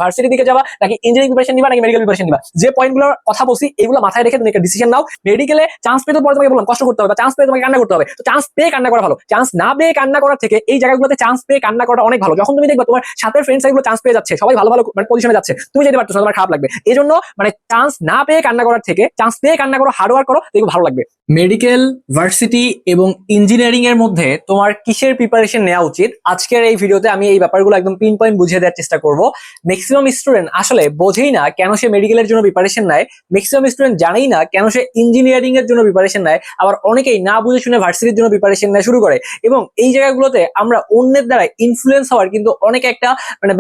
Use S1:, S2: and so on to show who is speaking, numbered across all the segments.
S1: ভার্সিটির দিকে যাবা নাকি ইঞ্জিনিয়ারিং প্রিপারেশন নিবা নাকি মেডিকেল প্রিপারেশন নিবা, যে পয়েন্টগুলোর কথা বলছি এগুলো মাথায় রেখে তুমি একটা ডিসিশন নাও। মেডিকেলে চান্স পেতে পরে তোমাকে বললাম কষ্ট করতে হবে, বা চান্স পেয়ে তোমাকে কান্না করতে হবে, তো চান্স পেয়ে কান্না করা ভালো, চান্স না পেয়ে কান্না করার থেকে এই জায়গাগুলোতে চান্স পেয়ে কান্না করাটা অনেক ভালো। যখন তুমি দেখবা তোমার সাথে ফ্রেন্ডস এগুলো চান্স পেয়ে যাচ্ছে, সবাই ভালো ভালো পজিশনে যাচ্ছে, তুমি যেতে পারছো, তোমার খারাপ লাগবে। এই জন্য চান্স না পেয়ে কান্না করার থেকে চান্স পেয়ে কান্না করো, হার্ড ওয়ার্ক করো, দেখো ভালো লাগবে। মেডিকেল, ভার্সিটি এবং ইঞ্জিনিয়ারিং এর মধ্যে তোমার কিসের প্রিপারেশন নেওয়া উচিত, আজকের এই ভিডিওতে আমি এই ব্যাপারগুলো একদম পিন পয়েন্ট বুঝিয়ে দেওয়ার চেষ্টা করব। ম্যাক্সিমাম স্টুডেন্ট আসলে বোঝেই না কেন সে মেডিকেলের জন্য প্রিপারেশন নেয়, ম্যাক্সিমাম স্টুডেন্ট জানেই না কেন সে ইঞ্জিনিয়ারিং এর জন্য প্রিপারেশন নেয়, আবার অনেকেই না বুঝে শুনে ভার্সিটির জন্য প্রিপারেশন নেওয়া শুরু করে। এবং এই জায়গাগুলোতে আমরা অন্যের দ্বারা ইনফ্লুয়েন্স হওয়ার কিন্তু অনেক একটা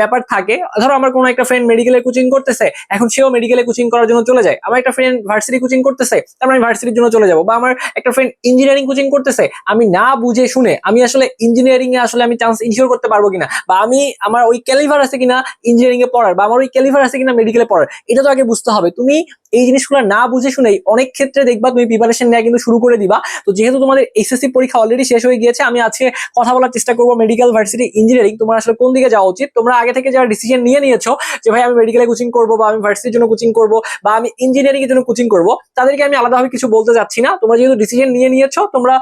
S1: ব্যাপার থাকে। ধরো আমার কোনো একটা ফ্রেন্ড মেডিকেলের কোচিং করতেছে, এখন সেও মেডিকেলে কোচিং করার জন্য চলে যায়। আমার একটা ফ্রেন্ড ভার্সিটি কোচিং করতেছে, তারপর আমি ভার্সিটির জন্য চলে যাবো। বা আমার একটা ফ্রেন্ড ইঞ্জিনিয়ারিং কোচিং করতেছে, আমি না বুঝে শুনে আমি আসলে ইঞ্জিনিয়ারিং এ আসলে আমি চান্স ইনশিওর করতে পারবো কিনা, বা আমার ওই ক্যালিভার আছে কিনা ইঞ্জিনিয়ারিং এ পড়ার, বা আমার ওই ক্যালিভার আছে কিনা মেডিকেলে পড়ার, এটা তো আগে বুঝতে হবে। তুমি এই জিনিসগুলো না বুঝে শুনেই অনেক ক্ষেত্রে দেখবা তুমি প্রিপারেশন নেওয়া কিন্তু শুরু করে দিবা। তো যেহেতু তোমাদের এসএসসি পরীক্ষা অলরেডি শেষ হয়ে গিয়েছে, আমি আজকে কথা বলার চেষ্টা করবো মেডিকেল, ভার্সিটি, ইঞ্জিনিয়ারিং তোমার আসলে কোন দিকে যাওয়া উচিত। তোমরা আগে থেকে যারা ডিসিশন নিয়ে নিয়েছো যে ভাই আমি মেডিকেলে কোচিং করবো, বা আমি ভার্সিটির জন্য কোচিং করবো, বা আমি ইঞ্জিনিয়ারিং এর জন্য কোচিং করবো, তাদেরকে আমি আলাদাভাবে কিছু বলতে যাচ্ছি না। তোমরা যেহেতু ডিসিশন নিয়ে নিয়েছো, তোমরা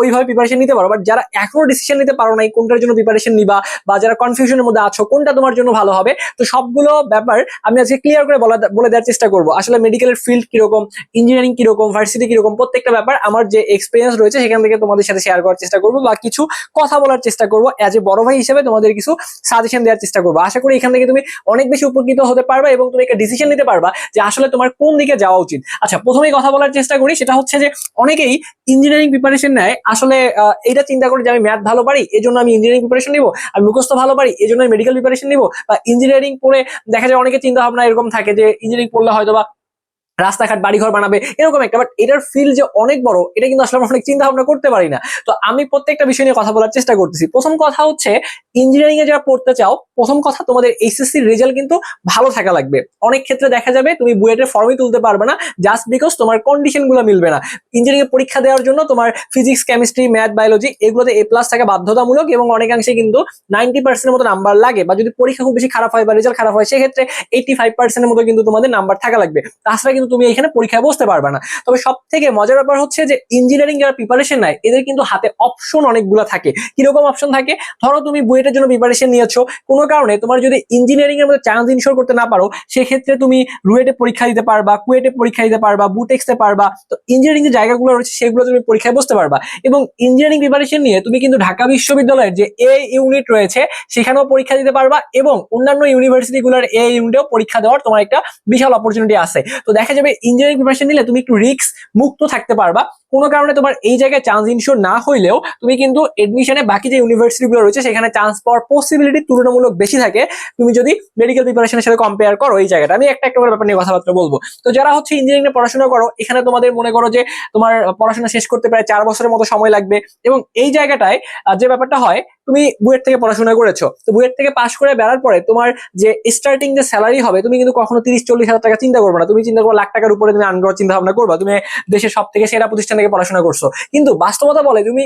S1: ওইভাবে প্রিপারেশন নিতে পারো। বাট যারা এখনো ডিসিশন নিতে পারো নাই কোনটার জন্য প্রিপারেশন নিবা, বা যারা কনফিউশনের মধ্যে আছো কোনটা তোমার জন্য ভালো হবে, তো সবগুলো ব্যাপার আমি আজকে ক্লিয়ার করে বলে দেওয়ার চেষ্টা করবো। আসলে মেডিকেলের ফিল্ড কিরকম, ইঞ্জিনিয়ারিং কিরকম, ভার্সিটি কিরকম, প্রত্যেকটা ব্যাপার আমার যে এক্সপিরিয়েন্স রয়েছে সেখান থেকে তোমাদের সাথে শেয়ার করার চেষ্টা করবো, বা কিছু কথা বলার চেষ্টা করবো। অ্যাজ এ বড় ভাই হিসেবে তোমাদের কিছু সাজেশন দেওয়ার চেষ্টা করবো। আশা করি এখান থেকে তুমি অনেক বেশি উপকৃত হতে পারবা এবং তুমি একটা ডিসিশন নিতে পারবা যে আসলে তোমার কোন দিকে যাওয়া উচিত। আচ্ছা, প্রথমেই কথা বলার চেষ্টা করি, সেটা হচ্ছে যে অনেকেই ইঞ্জিনিয়ারিং প্রিপারেশন নেয় আসলে এইটা চিন্তা করে যে আমি ম্যাথ ভালো পারি এই জন্য আমি ইঞ্জিনিয়ারিং প্রিপারেশন নিবো, আমি মুখস্থ ভালো পারি এই জন্য আমি মেডিকেল প্রিপারেশন নিবো। বা ইঞ্জিনিয়ারিং পড়ে দেখা যায় অনেকে চিন্তা ভাবনা এরকম থাকে যে ইঞ্জিনিয়ারিং পড়লে হয়তো বা রাস্তাঘাট বাড়িঘর বানাবে এরকম একটা, বাট এটার ফিল্ড যে অনেক বড় এটা কিন্তু আসলে আমরা অনেক চিন্তা ভাবনা করতে পারি না। তো আমি প্রত্যেকটা বিষয় নিয়ে কথা বলার চেষ্টা করতেছি। প্রথম কথা হচ্ছে, ইঞ্জিনিয়ারিং এ যারা পড়তে চাও, প্রথম কথা তোমাদের এইচএসসি রেজাল্ট কিন্তু ভালো থাকা লাগবে। অনেক ক্ষেত্রে দেখা যাবে তুমি বুয়েটের ফর্মই তুলতে পারবে না জাস্ট বিকজ তোমার কন্ডিশন গুলো মিলবে না। ইঞ্জিনিয়ারিং এর পরীক্ষা দেওয়ার জন্য তোমার ফিজিক্স, কেমিস্ট্রি, ম্যাথ, বায়োলজি এগুলোতে এ প্লাস থাকা বাধ্যতামূলক, এবং অনেকাংশে কিন্তু 90% মতো নাম্বার লাগে। বা যদি পরীক্ষা খুব বেশি খারাপ হয় বা রেজাল্ট খারাপ হয় সেক্ষেত্রে 85% মতো কিন্তু তোমাদের নাম্বার থাকা লাগবে। তাছাড়া কিন্তু তুমি এখানে পরীক্ষায় বসতে পারবে না। তবে সব থেকে মজার ব্যাপার হচ্ছে যে ইঞ্জিনিয়ারিং যারা প্রিপারেশন নেয় এদের কিন্তু হাতে অপশন অনেকগুলো থাকে। কিরকম অপশন থাকে? ধরো তুমি বুয়েটের জন্য প্রিপারেশন নিয়েছো, কোনো কারণে তোমার যদি ইঞ্জিনিয়ারিং এর মধ্যে চান্স ইনশিওর করতে না পারো, সেক্ষেত্রে তুমি রুয়েটে পরীক্ষা দিতে পারবা, কুয়েটে পরীক্ষা দিতে পারবা, বুটেক্সে পারবা। তো ইঞ্জিনিয়ারিং যে জায়গাগুলো রয়েছে সেগুলো তুমি পরীক্ষায় বসতে পারবা। এবং ইঞ্জিনিয়ারিং প্রিপারেশন নিয়ে তুমি কিন্তু ঢাকা বিশ্ববিদ্যালয়ের যে এ ইউনিট রয়েছে সেখানেও পরীক্ষা দিতে পারবা, এবং অন্যান্য ইউনিভার্সিটিগুলোর এ ইউনিটেও পরীক্ষা দেওয়ার তোমার একটা বিশাল অপরচুনিটি আছে। তো দেখা যাবে ইঞ্জিনিয়ারিং প্রিপারেশন নিলে তুমি একটু রিস্ক মুক্ত থাকতে পারবা। কোনো কারণে তোমার এই জায়গায় চান্স ইনশিওর না হইলেও তুমি কিন্তু এডমিশনে বাকি যে ইউনিভার্সিটিগুলো রয়েছে সেখানে চান্স পাওয়ার পসিবিলিটি তুলনামূলক বেশি থাকে তুমি যদি মেডিকেল প্রিপারেশনের সাথে কম্পেয়ার করো এই জায়গাটা। আমি একটা একটা করে ব্যাপার নিয়ে কথাবার্তা বলবো। তো যারা হচ্ছে ইঞ্জিনিয়ারিং এ পড়াশোনা করো, এখানে তোমাদের মনে করো যে তোমার পড়াশোনা শেষ করতে প্রায় 4 বছরের মতো সময় লাগবে। এবং এই জায়গাটায় যে ব্যাপারটা হয়, তুমি বুয়েট থেকে পড়াশোনা করেছো, তো বুয়েট থেকে পাশ করে বেরার পরে তোমার যে স্টার্টিং যে স্যালারি হবে তুমি কিন্তু কখনো 30-40 হাজার টাকা চিন্তা করবে না, তুমি চিন্তা করবো লাখ টাকার উপরে তুমি আর্ন করার চিন্তা ভাবনা করবা। তুমি দেশের সব থেকে সেরা প্রতিষ্ঠান থেকে পড়াশোনা করছো, কিন্তু বাস্তবতা বলে তুমি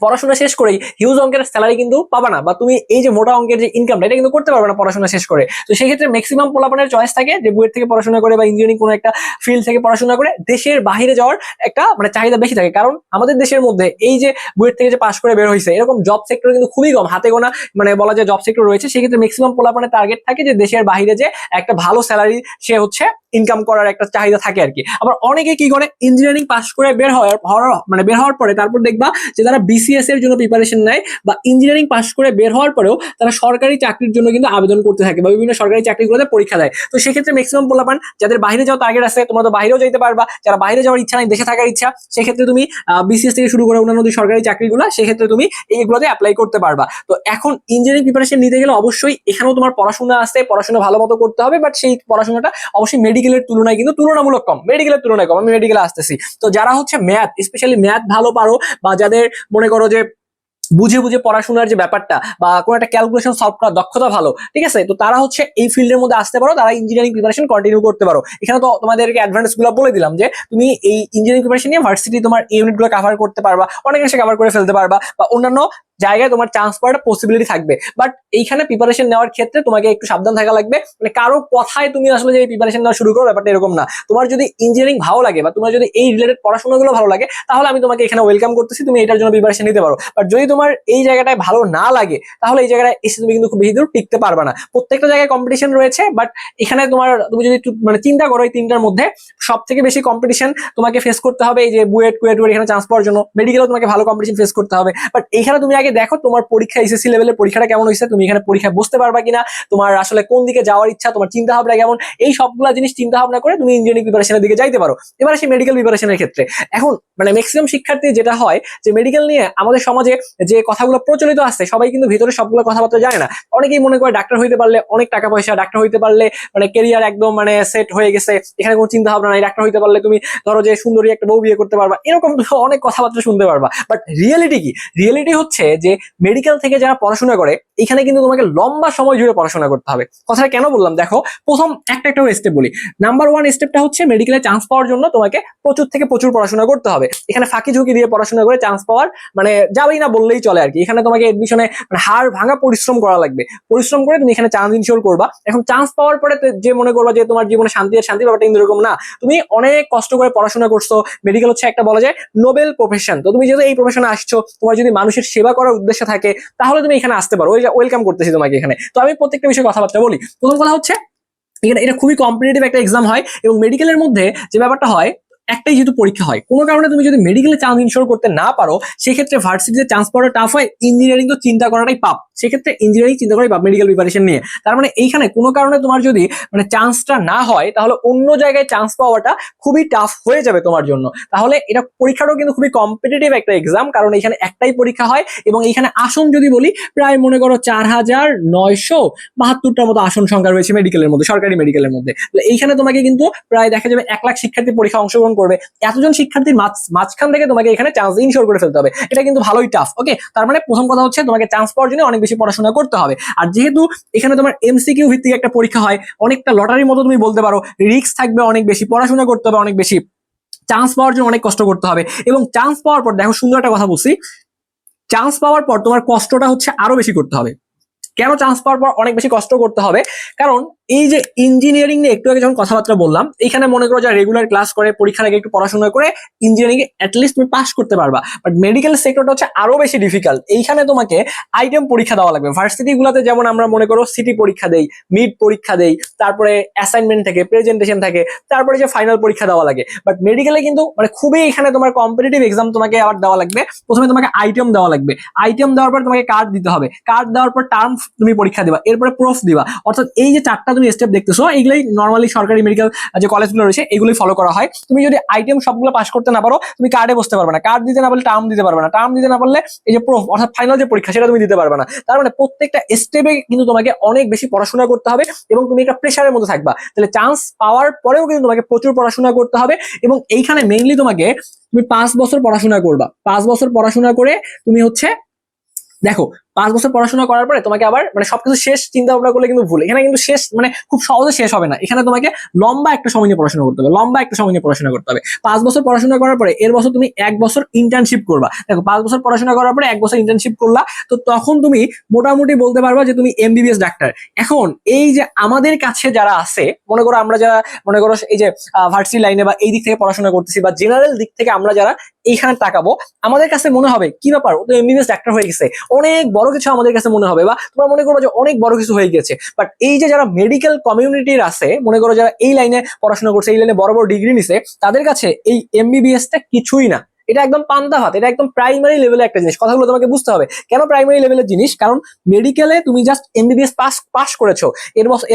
S1: পড়াশোনা শেষ করেই হিউজ অঙ্কের স্যালারি কিন্তু পাবা না, বা তুমি এই যে মোটা অঙ্কের যে ইনকামটা এটা কিন্তু করতে পারবে না পড়াশোনা শেষ করে। তো সেই ক্ষেত্রে ম্যাক্সিমাম পোলাপানের চয়েস থাকে যে বুয়েট থেকে পড়াশোনা করে বা ইঞ্জিনিয়ারিং কোনো একটা ফিল্ড থেকে পড়াশোনা করে দেশের বাইরে যাওয়ার একটা চাহিদা বেশি থাকে। কারণ আমাদের দেশের মধ্যে এই যে বুয়েট থেকে যে পাশ করে বের হয়েছে এরকম জব সেক্টর কিন্তু খুবই কম, হাতে গোনা বলা যায় জব সেক্টর রয়েছে। সেক্ষেত্রে ম্যাক্সিমাম পোলাপানের টার্গেট থাকে যে দেশের বাইরে যে একটা ভালো স্যালারি সে হচ্ছে ইনকাম করার একটা চাহিদা থাকে আর কি। আবার অনেকে কি করে ইঞ্জিনিয়ারিং পাস করে বের হওয়ার পরে তারপর দেখবা যে তারা বিসিএস এর জন্য প্রিপারেশন নেয়, বা ইঞ্জিনিয়ারিং পাস করে বের হওয়ার পরেও তারা সরকারি চাকরির জন্য কিন্তু আবেদন করতে থাকে, বা বিভিন্ন সরকারি চাকরিগুলোতে পরীক্ষা দেয়। তো সেক্ষেত্রে ম্যাক্সিমাম পোলাপান যাদের বাইরে যাওয়ার টার্গেট আছে, তোমরা তো বাইরেও যেতে পারবা। যারা বাইরে যাওয়ার ইচ্ছা নাই, দেশে থাকার ইচ্ছা, সেক্ষেত্রে তুমি বিসিএস থেকে শুরু করে অন্যান্য যে সরকারি চাকরিগুলো সেক্ষেত্রে তুমি এইগুলোতে অ্যাপ্লাই করতে পারবা। তো এখন ইঞ্জিনিয়ারিং প্রিপারেশন নিতে গেলে অবশ্যই এখানেও তোমার পড়াশোনা আছে, পড়াশোনা ভালো মতো করতে হবে, বাট সেই পড়াশোনাটা অবশ্যই মেডিকেলের তুলনায় কিন্তু তুলনামূলক কম, মেডিকেলের তুলনায় কম। আমি মেডিকেলে আসতেছি। তো যারা হচ্ছে ম্যাথ, স্পেশালি ম্যাথ ভালো পারো, বা যাদের মনে করো যে বুঝে বুঝে পড়াশোনার যে ব্যাপারটা বা কোনো একটা ক্যালকুলেশন সলভ করার দক্ষতা ভালো, ঠিক আছে, তো তারা হচ্ছে এই ফিল্ডের মধ্যে আসতে পারো, তারা ইঞ্জিনিয়ারিং প্রিপারেশন কন্টিনিউ করতে পারো। এখানে তো তোমাদেরকে অ্যাডভান্টেজ গুলো বলে দিলাম যে তুমি এই ইঞ্জিনিয়ারিং প্রিপারেশন নিয়ে ভার্সিটি তোমার ইউনিট গুলো কভার করতে পারবা, অনেক অংশে কভার করে ফেলতে পারবা, বা অন্যান্য জায়গায় তোমার চান্স পাওয়ার পসিবিলিটি থাকবে। বাট এইখানে প্রিপারেশন নেওয়ার ক্ষেত্রে তোমাকে একটু সাবধান থাকা লাগবে। মানে কারো কথায় তুমি আসলে যে প্রিপারেশন নেওয়া শুরু করো ব্যাপারটা এরকম না। তোমার যদি ইঞ্জিনিয়ারিং ভালো লাগে বা তোমার যদি এই রিলেটেড পড়াশোনাগুলো ভালো লাগে, তাহলে আমি তোমাকে এখানে ওয়েলকাম করতেছি, তুমি এটার জন্য প্রিপারেশন নিতে পারো। বাট যদি তোমার এই জায়গাটায় ভালো না লাগে, তাহলে এই জায়গায় এসে তুমি কিন্তু খুব বেশি দূর টিকতে পারবে না। প্রত্যেকটা জায়গায় কম্পিটিশন রয়েছে, বাট এখানে তুমি যদি একটু মানে চিন্তা করো এই তিনটার মধ্যে সব থেকে বেশি কম্পিটিশন তোমাকে ফেস করতে হবে এই যে বুয়েট কুয়েট এখানে চান্স পাওয়ার জন্য। মেডিকেলও তোমাকে ভালো কম্পিটিশন ফেস করতে হবে। বাট এইখানে তুমি আগে দেখো তোমার পরীক্ষা এসএসসি লেভেলের পরীক্ষাটা কেমন হয়েছে, তুমি এখানে পরীক্ষায় বসতে পারবা কিনা, তোমার আসলে কোন দিকে যাওয়ার ইচ্ছা, তোমার চিন্তা ভাবনা কেমন, এই সবগুলা জিনিস চিন্তা ভাবনা করে তুমি ইঞ্জিনিয়ারিং প্রিপারেশনের দিকে যাইতে পারো। এবার আসি মেডিকেল প্রিপারেশনের ক্ষেত্রে। এখন মানে ম্যাক্সিমাম শিক্ষার্থী যেটা হয় যে মেডিকেল নিয়ে আমাদের সমাজে যে কথাগুলো প্রচলিত আছে সবাই কিন্তু ভিতরে সবগুলো কথাবার্তা জানে না। অনেকেই মনে করে ডাক্তার হইতে পারলে অনেক টাকা পয়সা, ডাক্তার হইতে পারলে মানে কেরিয়ার একদম মানে সেট হয়ে গেছে, এখানে কোনো চিন্তা ভাবনা নাই, ডাক্তার হইতে পারলে তুমি ধরো যে সুন্দরী একটা বউ বিয়ে করতে পারবা, এরকম অনেক কথাবার্তা শুনতে পারবা। বাট রিয়েলিটি কি? রিয়েলিটি হচ্ছে যে মেডিকেল থেকে যারা পড়াশোনা করে এখানে কিন্তু তোমাকে লম্বা সময় জুড়ে পড়াশোনা করতে হবে। কথাটা কেন বললাম দেখো, প্রথম একটা স্টেপ বলি। নাম্বার ওয়ান স্টেপটা হচ্ছে মেডিকেলে চান্স পাওয়ার জন্য তোমাকে প্রচুর থেকে প্রচুর পড়াশোনা করতে হবে। এখানে ফাঁকি ঝুঁকি দিয়ে পড়াশোনা করে চান্স পাওয়ার মানে যাবেই না বললেই চলে আর কি। এখানে তোমাকে এডমিশনে মানে হাড় ভাঙা পরিশ্রম করা লাগবে, পরিশ্রম করে তুমি এখানে চান্স ইনশিওর করবা। এখন চান্স পাওয়ার পরে যে মনে করবা যে তোমার জীবনে শান্তি আর শান্তি, ব্যাপারটা কিন্তু এরকম না। তুমি অনেক কষ্ট করে পড়াশোনা করছো, মেডিকেল হচ্ছে একটা বলা যায় নোবেল প্রফেশন। তো তুমি যেহেতু এই প্রফেশনে আসছো, তোমার যদি মানুষের সেবা করার উদ্দেশ্য থাকে তাহলে তুমি এখানে আসতে পারো। ওয়েলকাম করতেছি তোমাকে এখানে। তো আমি প্রত্যেকটা বিষয়ে কথাবার্তা বলি। প্রথম কথা হচ্ছে এখানে এটা খুবই কম্পিটিটিভ একটা এক্সাম হয়, এবং মেডিকেলের মধ্যে যে ব্যাপারটা হয় একটাই যেহেতু পরীক্ষা হয়, কোনো কারণে তুমি যদি মেডিকেলে চান্স ইনশিওর করতে না পারো সেক্ষেত্রে ভার্সিটিতে চান্স পাওয়াটা টাফ হয়, ইঞ্জিনিয়ারিং তো চিন্তা করাটাই পাপ, সেক্ষেত্রে ইঞ্জিনিয়ারিং চিন্তা করাই পাপ মেডিকেল প্রিপারেশন নিয়ে। তার মানে এইখানে কোনো কারণে তোমার যদি মানে চান্সটা না হয় তাহলে অন্য জায়গায় চান্স পাওয়াটা খুবই টাফ হয়ে যাবে তোমার জন্য। তাহলে এটা পরীক্ষাটাও কিন্তু খুবই কম্পিটিটিভ একটা এক্সাম, কারণ এখানে একটাই পরীক্ষা হয়, এবং এখানে আসন যদি বলি প্রায় মনে করো 4,972টার মতো আসন সংখ্যা রয়েছে মেডিকেলের মধ্যে, সরকারি মেডিকেলের মধ্যে। এইখানে তোমাকে কিন্তু প্রায় দেখা যাবে 1 লাখ শিক্ষার্থী পরীক্ষা অংশগ্রহণ করবে। এতজন শিক্ষার্থীর মাঝখান থেকে তোমাকে এখানে চান্স ইনশিওর করে ফেলতে হবে, এটা কিন্তু ভালোই টাফ। ওকে, তার মানে প্রথম কথা হচ্ছে তোমাকে চান্স পাওয়ার জন্য অনেক বেশি পড়াশোনা করতে হবে। আর যেহেতু এখানে তোমার এমসিকিউ ভিত্তিক একটা পরীক্ষা হয়, অনেকটা লটারির মতো তুমি বলতে পারো, রিস্ক থাকবে অনেক বেশি, পড়াশোনা করতে হবে অনেক বেশি, চান্স পাওয়ার জন্য অনেক কষ্ট করতে হবে। এবং চান্স পাওয়ার পর দেখো সুন্দর একটা কথা বলছি, চান্স পাওয়ার পর তোমার কষ্টটা হচ্ছে আরো বেশি করতে হবে। কেন চান্স পাওয়ার পর অনেক বেশি কষ্ট করতে হবে? কারণ এই যে ইঞ্জিনিয়ারিং নিয়ে একটু আগে যখন কথাবার্তা বললাম, এখানে মনে করো যারা রেগুলার ক্লাস করে পরীক্ষার আগে একটু পড়াশোনা করে ইঞ্জিনিয়ারিং এ অ্যাটলিস্ট তুমি পাস করতে পারবা। বাট মেডিকেল সেক্টরটা হচ্ছে আরো বেশি ডিফিকাল্ট। এইখানে তোমাকে আইটেম পরীক্ষা দেওয়া লাগবে। ভার্সিটি গুলাতে যেমন আমরা মনে করো সিটি পরীক্ষা দেই, মিড পরীক্ষা দেই, তারপরে অ্যাসাইনমেন্ট থাকে, প্রেজেন্টেশন থাকে, তারপরে যে ফাইনাল পরীক্ষা দেওয়া লাগে। বাট মেডিকেলে কিন্তু মানে খুবই এখানে তোমার কম্পিটিটিভ এক্সাম তোমাকে আবার দেওয়া লাগবে। প্রথমে তোমাকে আইটেম দেওয়া লাগবে, আইটেম দেওয়ার পর তোমাকে কার্ড দিতে হবে, কার্ড দেওয়ার পর টার্ম তুমি পরীক্ষা দিবা, এরপরে প্রুফ দিবা। অর্থাৎ এই যে 4টা তুমি স্টেপ দেখতেছো এইগুলাই নর্মালি সরকারি মেডিকেল যে কলেজগুলো রয়েছে এগুলোই ফলো করা হয়। তুমি যদি আইটেম সবগুলো পাস করতে না পারো তুমি কার্ডে বসতে পারবে না, কার্ড দিতে না পারলে টার্ম দিতে পারবে না, টার্ম দিতে না পারলে এই যে প্রুফ অর্থাৎ ফাইনাল যে পরীক্ষা সেটা তুমি দিতে পারবে না। তার মানে প্রত্যেকটা স্টেপে কিন্তু তোমাকে অনেক বেশি পড়াশোনা করতে হবে, এবং তুমি একটা প্রেশারের মধ্যে থাকবা। তাহলে চান্স পাওয়ার পরেও কিন্তু তোমাকে প্রচুর পড়াশোনা করতে হবে। এবং এইখানে মেইনলি তুমি 5 বছর পড়াশোনা করবা। 5 বছর পড়াশোনা করে তুমি হচ্ছে দেখো 5 বছর পড়াশোনা করার পরে তোমাকে আবার মানে সবকিছু শেষ চিন্তা ভাবনা করলে কিন্তু ভুল। এখানে কিন্তু শেষ মানে খুব সহজে শেষ হবে না, এখানে তোমাকে লম্বা একটা সময় নিয়ে পড়াশোনা করতে হবে, লম্বা একটা সময় নিয়ে পড়াশোনা করতে হবে। 5 বছর পড়াশোনা করার পরে এর বছর তুমি 1 বছর ইন্টার্নশিপ করবা। দেখো 5 বছর পড়াশোনা করার পরে 1 বছর ইন্টার্নশিপ করলা, তো তখন তুমি মোটামুটি বলতে পারবা যে তুমি এমবিবিএস ডাক্তার। এখন এই যে আমাদের কাছে যারা আছে মনে করো আমরা যারা মনে করো এই যে ভার্সিটি লাইনে বা এই দিক থেকে পড়াশোনা করতেছি বা জেনারেল দিক থেকে আমরা যারা এইখানে তাকাবো, আমাদের কাছে মনে হবে কি ব্যাপার ও তো এমবিবিএস ডাক্তার হয়ে গেছে, অনেক বড় কিছু আমাদের কাছে মনে হবে, বা তোমরা মনে করো যে অনেক বড় কিছু হয়ে গেছে। বাট এই যে যারা মেডিকেল কমিউনিটির আছে মনে করো যারা এই লাইনে পড়াশোনা করছে, এই লাইনে বড় বড় ডিগ্রি নিছে, তাদের কাছে এই এমবিবিএসটা কিছুই না, এটা একদম পান্তা ভাত, এটা একদম প্রাইমারি লেভেলের একটা জিনিস। কথাগুলো তোমাকে বুঝতে হবে কেন প্রাইমারি লেভেলের জিনিস, কারণ মেডিকেলে তুমি জাস্ট এমবিবিএস পাস করেছো,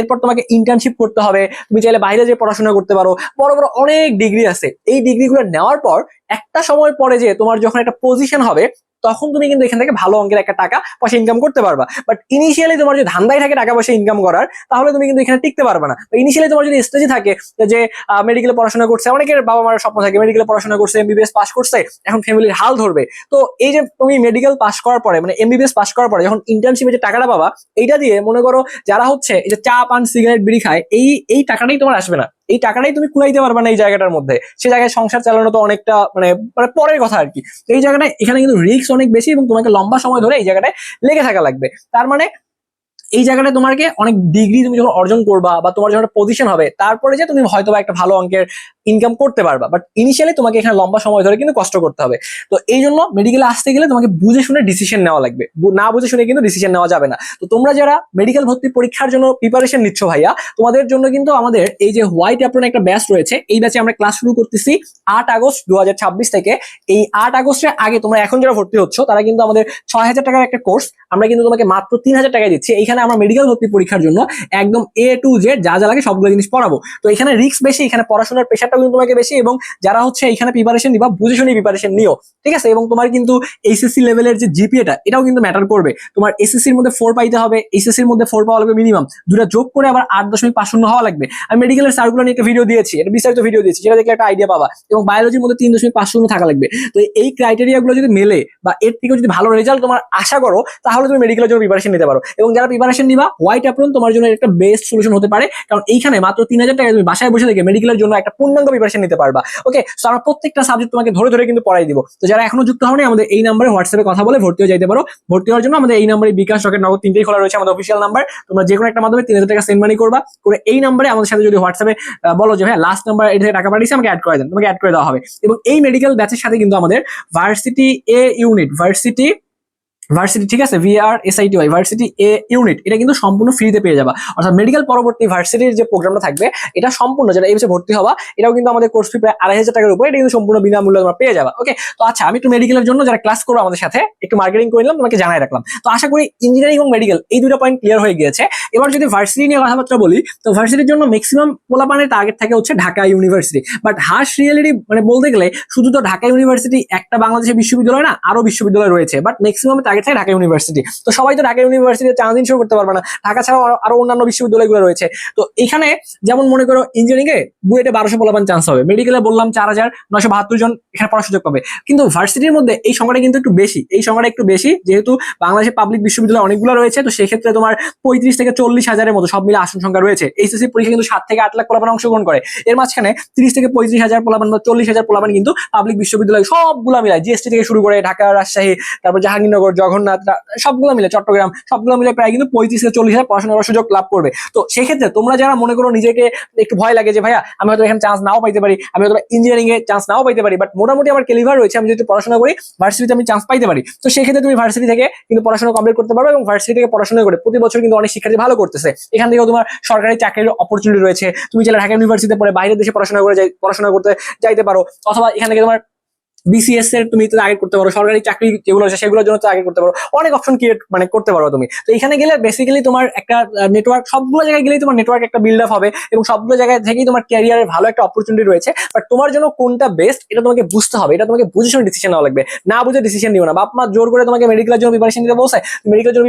S1: এরপর তোমাকে ইন্টার্নশিপ করতে হবে, তুমি চাইলে বাইরে যে পড়াশোনা করতে পারো, বড় বড় অনেক ডিগ্রি আছে। এই ডিগ্রিগুলো নেওয়ার পর একটা সময় পরে যে তোমার যখন একটা পজিশন হবে তখন তুমি কিন্তু এখান থেকে ভালো অঙ্কের একটা টাকা পয়সা ইনকাম করতে পারবা। বাট ইনিশিয়ালি তোমার যদি ধান্দাই থাকে টাকা পয়সা ইনকাম করার, তাহলে তুমি কিন্তু এখানে টিকতে পারবে না। ইনিশিয়ালি তোমার যদি স্টেজে থাকে যে মেডিকেলে পড়াশোনা করছে, অনেকের বাবা মার স্বপ্ন থাকে মেডিকেলে পড়াশোনা করছে, এমবিবিএস পাস করছে, এখন ফ্যামিলির হাল ধরবে। তো এই যে তুমি মেডিকেল পাস করার পরে মানে এমবিবিএস পাস করার পরে যখন ইন্টার্নশিপে যে টাকাটা পাবা, এইটা দিয়ে মনে করো যারা হচ্ছে এই যে চা পান সিগারেট বিড়ি খায় এই টাকাটাই তোমার আসবে না, এই টাকাটাই তুমি কুলাইতে পারবে না এই জায়গাটার মধ্যে, সে জায়গায় সংসার চালানো তো অনেকটা মানে মানে পরের কথা আর কি। তো এই জায়গাটায় এখানে কিন্তু রিস্ক অনেক বেশি এবং তোমাকে লম্বা সময় ধরে এই জায়গাটায় লেগে থাকা লাগবে। তার মানে এই জায়গাটায় তোমাকে অনেক ডিগ্রি তুমি যখন অর্জন করবা বা তোমার যখন পজিশন হবে, তারপরে যে তুমি হয়তো একটা ভালো অঙ্কের ইনকাম করতে পারবা, বাট ইনিশিয়ালি তোমাকে এখানে লম্বা সময় ধরে কিন্তু কষ্ট করতে হবে। তো এই জন্য মেডিকেলে আসতে গেলে তোমাকে বুঝে শুনে ডিসিশন নেওয়া লাগবে, না বুঝে শুনে কিন্তু ডিসিশন নেওয়া যাবে না। তো তোমরা যারা মেডিকেল ভর্তি পরীক্ষার জন্য প্রিপারেশন নিচ্ছ ভাইয়া, তোমাদের জন্য কিন্তু আমাদের এই যে হোয়াইট অ্যাপ্রন একটা ব্যাচ রয়েছে, এই ব্যাচে আমরা ক্লাস শুরু করতেছি 8 আগস্ট 2026 থেকে। এই 8 আগস্টের আগে তোমরা এখন যারা ভর্তি হচ্ছ তারা কিন্তু আমাদের 6000 টাকার একটা কোর্স আমরা কিন্তু তোমাকে মাত্র 3000 টাকায় দিচ্ছি। এইখানে আমরা মেডিকেল ভর্তি পরীক্ষার জন্য একদম A to Z যা যা লাগে সবগুলো জিনিস পড়াবো। তো এখানে রিস্ক বেশি, এখানে পড়াশোনার প্রেশারটাও কিন্তু তোমাকে বেশি, এবং যারা হচ্ছে এখানে প্রিপারেশন নিবা বুঝে শুনে প্রিপারেশন নিও, ঠিক আছে? এবং তোমার কিন্তু এইচএসসি লেভেলের যে জিপিএটা এটাও কিন্তু ম্যাটার করবে। তোমার এসএসসির মধ্যে 4 পাইতে হবে, এইচএসসির মধ্যে 4 পাওয়া লাগবে মিনিমাম, দুটা যোগ করে আবার 8.50 হওয়া লাগবে। আমি মেডিকেলের সার্কুলার নিয়ে একটা ভিডিও দিয়েছি, এটা বিস্তারিত ভিডিও দিয়েছি, সেটা দেখলে একটা আইডিয়া পাবা। এবং বায়োলজির মধ্যে 3.50 থাকা লাগবে। তো এই ক্রাইটেরিয়া গুলো যদি মেলে বা এর থেকেও যদি ভালো রেজাল্ট তোমার আশা করো, তাহলে তুমি মেডিকেলের জন্য প্রিপারেশন নিতে পারো। এবং যারা প্রিপারেশন নিবা, হোয়াইট অ্যাপ্রন তোমার জন্য একটা বেস্ট সলিউশন হতে পারে, কারণ এইখানে মাত্র 3000 টাকায় তুমি বাসায় বসে থেকে মেডিকেলের জন্য একটা পূর্ণাঙ্গ প্রিপারেশন নিতে পারবা। ওকে, সো আমরা প্রত্যেকটা সাবজেক্ট তোমাকে ধরে ধরে কিন্তু পড়াই দিব। তো যারা এখনো যুক্ত হওনি, আমাদের এই নাম্বারে হোয়াটসঅ্যাপে কথা বলে ভর্তি হয়ে যেতে পারো। ভর্তি হওয়ার জন্য আমাদের এই নাম্বারে বিকাশ, রকেট, নগদ তিনটেই খোলা রয়েছে, আমাদের অফিসিয়াল নাম্বার। তোমরা যে কোনো একটা মাধ্যমে 3000 টাকা সেন্ড মানি করবা, করে এই নাম্বারে আমাদের সাথে যদি হোয়াটসঅ্যাপে বলো যে ভাই লাস্ট নাম্বার এটা থেকে টাকা পাঠিয়েছি, আমাকে অ্যাড করে দেন, তোমাকে অ্যাড করে দেওয়া হবে। এবং এই মেডিকেল ব্যাচের সাথে কিন্তু আমাদের ভার্সিটি এ ইউনিট, ভার্সিটি ঠিক আছে, VRSITY ভার্সিটি এ ইউনিট, এটা কিন্তু সম্পূর্ণ ফ্রিতে পেয়ে যাবা। অর্থাৎ মেডিকেল পরবর্তী ভার্সিটির যে প্রোগ্রামটা থাকবে এটা সম্পূর্ণ, যেটা এই বছর ভর্তি হবা, এটাও কিন্তু আমাদের কোর্স ফি প্রায় 2500 টাকার উপরে, এটা কিন্তু সম্পূর্ণ বিনামূল্যে তোমরা পেয়ে যাবা। ওকে, তো আচ্ছা, আমি একটু মেডিকেলের জন্য যারা ক্লাস করবো আমাদের সাথে একটু মার্কেটিং করে নিলাম, তোমাকে জানাই রাখলাম। তো আশা করি ইঞ্জিনিয়ারিং এবং মেডিকেল এই দুটো পয়েন্ট ক্লিয়ার হয়ে গিয়েছে। এবার যদি ভার্সিটি নিয়ে কথাবার্তা বলি, তো ভার্সিটির জন্য ম্যাক্সিমাম পোলাপানের টার্গেট থাকে হচ্ছে Dhaka university. But harsh reality মানে বলতে গেলে শুধু তো ঢাকা ইউনিভার্সিটি একটা বাংলাদেশের বিশ্ববিদ্যালয় না, আরো বিশ্ববিদ্যালয় রয়েছে, বাট ম্যাক্সিমাম টার্গেট থাকে ঢাকা ইউনিভার্সিটি। তো সবাই তো ঢাকা ইউনিভার্সিটিতে চান্স ইনশো করতে পারবে না, ঢাকা ছাড়াও আরো অন্যান্য বিশ্ববিদ্যালয়গুলো রয়েছে। তো এখানে যেমন মনে করো ইঞ্জিনিয়ারিং এ বুয়েটে 1200 পোলাপান চান্স হবে, মেডিকেলে বললাম 4972 জন এখানে পড়ার সুযোগ পাবে। কিন্তু ভার্সিটির মধ্যে এই সংখ্যাটা কিন্তু একটু বেশি, এই সংখ্যাটা একটু বেশি, যেহেতু বাংলাদেশের পাবলিক বিশ্ববিদ্যালয় অনেকগুলো রয়েছে। তো সেক্ষেত্রে তোমার 35 থেকে 40 হাজারের মতো সব মিলে আসন সংখ্যা রয়েছে। এইচএসসি পরীক্ষা কিন্তু 7 থেকে 8 লাখ পোলাপান অংশগ্রহণ করে, এর মাঝখানে 30 থেকে 35 হাজার পোলাপান বা 40 হাজার পোলাপান কিন্তু পাবলিক বিশ্ববিদ্যালয় সবগুলা মিলায়, জিএসটি থেকে শুরু করে ঢাকা, রাজশাহী, তারপর জাহাঙ্গীরনগর, জগন্নাথ, সবগুলো মিলে চট্টগ্রাম, সবগুলো মিলে প্রায় কিন্তু 35 থেকে 40 হাজার পড়াশোনা করার সুযোগ লাভ করবে। তো সেক্ষেত্রে তোমরা যারা মনে করো নিজেকে একটু ভয় লাগে যে ভাইয়া আমি হয়তো এখানে চান্স নাও পাইতে পারি, আমি হয়তো ইঞ্জিনিয়ারিং এ চান্স নাও পাইতে পারি, বাট মোটামুটি আমার ক্যালিভার রয়েছে, আমি যদি পড়াশোনা করি ভার্সিটিতে আমি চান্স পাইতে পারি, তো সেক্ষেত্রে তুমি ভার্সিটি থেকে কিন্তু পড়াশোনা কমপ্লিট করতে পারো। এবং ভার্সিটি থেকে পড়াশোনা করে প্রতি বছর কিন্তু অনেক শিক্ষার্থী ভালো করতেছে, এখান থেকেও তোমার সরকারি চাকরির অপরচুনিটি রয়েছে। তুমি চাইলে ঢাকা ইউনিভার্সিটিতে পড়ে বাইরের দেশে পড়াশোনা করতে যাইতে পারো, অথবা এখান থেকে তোমার বিসিএস এর তুমি টার্গেট করতে পারো, সরকারি চাকরি যেগুলো আছে সেগুলোর জন্য টার্গেট করতে পারো, অনেক অপশন ক্রিয়েট মানে করতে পারো তুমি। তো এখানে গেলে বেসিক্যালি তোমার একটা নেটওয়ার্ক, সবগুলো জায়গায় গেলেই তোমার নেটওয়ার্ক একটা বিল্ড আপ হবে, এবং সবগুলো জায়গায় থেকেই তোমার ক্যারিয়ারের ভালো একটা অপরচুনিটি রয়েছে। বাট তোমার জন্য কোনটা বেস্ট এটা তোমাকে বুঝতে হবে, এটা তোমাকে বুঝে শুনে ডিসিশন নেওয়া লাগবে, না বুঝে ডিসিশন নিও না। বাপ মা জোর করে তোমাকে মেডিকেলের জন্য প্রিপারেশন নিতে বলছে, মেডিকেলের জন্য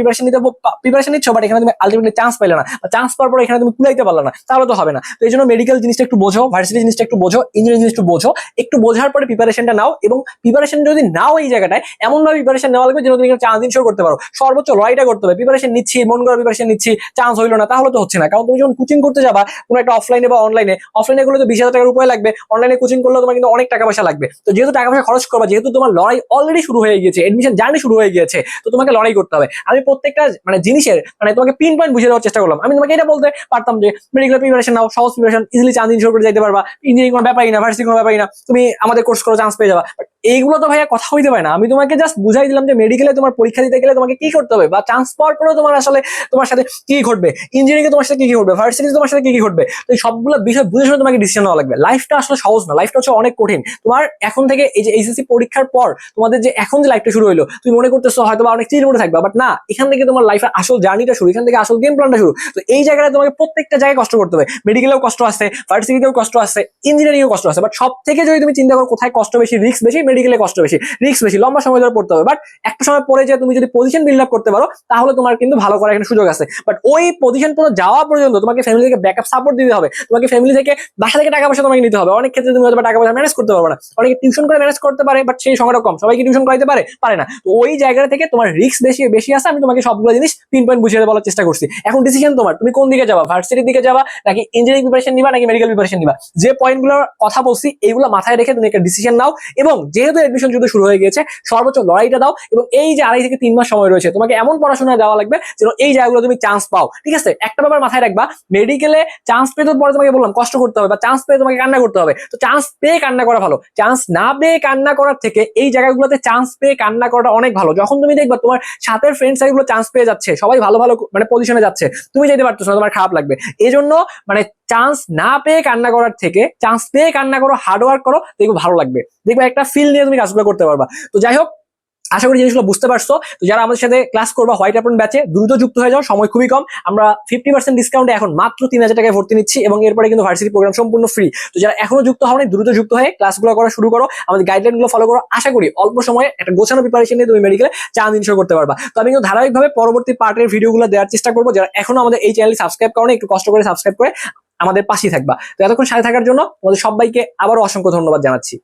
S1: প্রিপারেশন নিচ্ছ, বাট এখানে তুমি আলটিমেটলি চান্স পাইলে না, চান্স পাওয়ার পর এখানে তুমি কুলাইতে পারলে না, তাহলে তো হবে না। তো এই জন্য মেডিকেল জিনিসটা একটু বোঝো, ভার্সিটি জিনিসটা একটু বোঝো, ইঞ্জিনিয়ারিং জিনিসটা বোঝো, একটু বোঝার পরে প্রিপারেশনটা নাও। এবং প্রিপারেশন যদি নাও এই জায়গাটায় এমন ভাবে প্রিপারেশন নেওয়া লাগবে যেন তুমি চান্স ইনশোর করতে পারো, সর্বোচ্চ লড়াইটা করতে হবে। প্রিপারেশন নিচ্ছি, মন করা প্রিপারেশন নিচ্ছি, চান্স হইলো না, তাহলে তো হচ্ছে না। কারণ তুমি যখন কোচিং করতে যাবা কোনো একটা অফলাইনে বা অফলাইনে গুলো তো 20,000 টাকার উপরে লাগবে, অনলাইনে কোচিং করলে তোমার কিন্তু অনেক টাকা পয়সা লাগবে। তো যেহেতু টাকা পয়সা খরচ করবা, যেহেতু তোমার লড়াই অলরেডি শুরু হয়ে গিয়েছে, এডমিশন জার্নি শুরু হয়ে গিয়েছে, তো তোমাকে লড়াই করতে হবে। আমি প্রত্যেকটা মানে জিনিসের মানে তোমাকে পিন পয়েন্ট বুঝিয়ে দেওয়ার চেষ্টা করলাম। আমি তোমাকে এটা বলতে পারতাম যে মেডিকেল প্রিপারেশন নাও, সহজ প্রিপারেশন, ইজিলি চান্স ইনশোর করে যাইতে পারবা, ইঞ্জিনিয়ারিং কোনো ব্যাপারই না, ভার্সিটি কোনো ব্যাপারই না, তুমি আমাদের কোর্স করে চান্স পেয়ে যাবা। এইগুলো তো ভাইয়া কথা হইতে পারে না। আমি তোমাকে জাস্ট বুঝাই দিলাম যে মেডিকেলে তোমার পরীক্ষা দিতে গেলে তোমাকে কি করতে হবে, বা চান্স পাওয়ার পরেও তোমার আসলে তোমার সাথে কি ঘটবে, ইঞ্জিনিয়ারিং তোমার সাথে কি ঘটবে, ভার্সিটি তোমার সাথে কি ঘটবে। তো এই সবগুলো বিষয় বুঝে শুনে তোমাকে ডিসিশন নেওয়া লাগবে। লাইফটা আসলে সহজ না, লাইফটা হচ্ছে অনেক কঠিন। তোমার এখন থেকে এই যে এইচএসসি পরীক্ষার পর তোমাদের যে এখন যে লাইফটা শুরু হলো, তুমি মনে করতেছো হয়তো অনেক চিল মোডে থাকবে, বাট না, এখান থেকে তোমার লাইফের আসল জার্নিটা শুরু, এখান থেকে আসল গেম প্ল্যানটা শুরু। তো এই জায়গায় তোমাকে প্রত্যেকটা জায়গায় কষ্ট করতে হবে। মেডিকেলেও কষ্ট আছে, ভার্সিটিতেও কষ্ট আছে, ইঞ্জিনিয়ারিংও কষ্ট আছে, বাট সব থেকে যদি তুমি চিন্তা করো কোথায় কষ্ট বেশি, রিস্ক বেশি, মেডিকেলে কষ্ট বেশি, রিস্ক বেশি, লম্বা সময় ধরে পড়তে হবে। বাট একটা সময় পরে যে তুমি যদি পজিশন বিল্ড আপ করতে পারো তাহলে তোমার কিন্তু ভালো করার এখানে সুযোগ আছে। বাট ওই পজিশন পর্যন্ত যাওয়া পর্যন্ত তোমাকে ফ্যামিলি থেকে ব্যাকআপ সাপোর্ট দিতে হবে, তোমাকে ফ্যামিলি থেকে বাসা থেকে টাকা পয়সা তোমাকে নিতে হবে। অনেক ক্ষেত্রে তুমি হয়তো টাকা পয়সা ম্যানেজ করতে পারবে না, অনেকে টিউশন করে ম্যানেজ করতে পারে বাট সেই সংখ্যাটা কম, সবাইকে টিউশন করাইতে পারে না। তো ওই জায়গা থেকে তোমার রিস্ক বেশি বেশি আছে। আমি তোমাকে সবগুলো জিনিস পিন পয়েন্ট বুঝিয়ে বলার চেষ্টা করছি। এখন ডিসিশন তোমার, তুমি কোন দিকে যাবা, ভার্সিটির দিকে যাবা নাকি ইঞ্জিনিয়ারিং প্রিপারেশন নিবা নাকি মেডিকেল প্রিপারেশন নিবা। যে পয়েন্টগুলোর কথা বলছি এইগুলো মাথায় রেখে তুমি একটা ডিসিশন নাও। এবং যেহেতু এডমিশন যুদ্ধ শুরু হয়ে গিয়েছে, সর্বোচ্চ লড়াইটা দাও। এবং এই যে 2.5 থেকে 3 মাস সময় রয়েছে, তোমাকে এমন পড়াশোনা দেওয়া লাগবে যেন এই জায়গাগুলো তুমি চান্স পাও। ঠিক আছে, একটা ব্যাপার মাথায় রাখবা, মেডিকেলে চান্স পেতে পরে তোমাকে বললাম কষ্ট করতে হবে, বা চান্স পেয়ে তোমাকে কান্না করতে হবে। তো চান্স পেয়ে কান্না করা ভালো, চান্স না পেয়ে কান্না করার থেকে এই জায়গাগুলোতে চান্স পেয়ে কান্না করাটা অনেক ভালো। যখন তুমি দেখবা তোমার সাথের ফ্রেন্ড সার্কেল গুলো চান্স পেয়ে যাচ্ছে, সবাই ভালো ভালো মানে পজিশনে যাচ্ছে, তুমি যেতে পারতেছো না, তোমার খারাপ লাগবে। এই জন্য মানে চান্স না পেয়ে কান্না করার থেকে চান্স পেয়ে কান্না করো, হার্ড ওয়ার্ক করো, দেখবে ভালো লাগবে, দেখবে একটা ফিল নিয়ে তুমি কাজগুলো করতে পারবা। তো যাই হোক, আশা করি জিনিসগুলো বুঝতে পারছো। তো যারা আমাদের সাথে ক্লাস করবা হোয়াইট অ্যাপ্রন ব্যাচে, দ্রুত যুক্ত হয়ে যাও, সময় খুবই কম। আমরা 50% ডিসকাউন্টে এখন মাত্র 3000 টাকায় ভর্তি নিচ্ছি এবং এরপরে কিন্তু ভার্সিটি প্রোগ্রাম সম্পূর্ণ ফ্রি। তো যারা এখনো যুক্ত হওনি, দ্রুত যুক্ত হয়ে ক্লাসগুলো করা শুরু করো, আমাদের গাইডলাইন গুলো ফলো করো। আশা করি অল্প সময়ে একটা গোছানো প্রিপারেশন নিয়ে তুমি মেডিকেলে চান্স ইনশোর করতে পারবা। তো আমি কিন্তু ধারাবাহিকভাবে পরবর্তী পার্টের ভিডিওগুলো দেওয়ার চেষ্টা করবো। যারা এখনো আমাদের এই চ্যানেল সাবস্ক্রাইব করো, একটু কষ্ট করে সাবস্ক্রাইব করে আমাদের পাশেই থাকবা। তো এতক্ষণ সাথে থাকার জন্য তোমাদের সবাইকে আবারও অসংখ্য ধন্যবাদ জানাচ্ছি।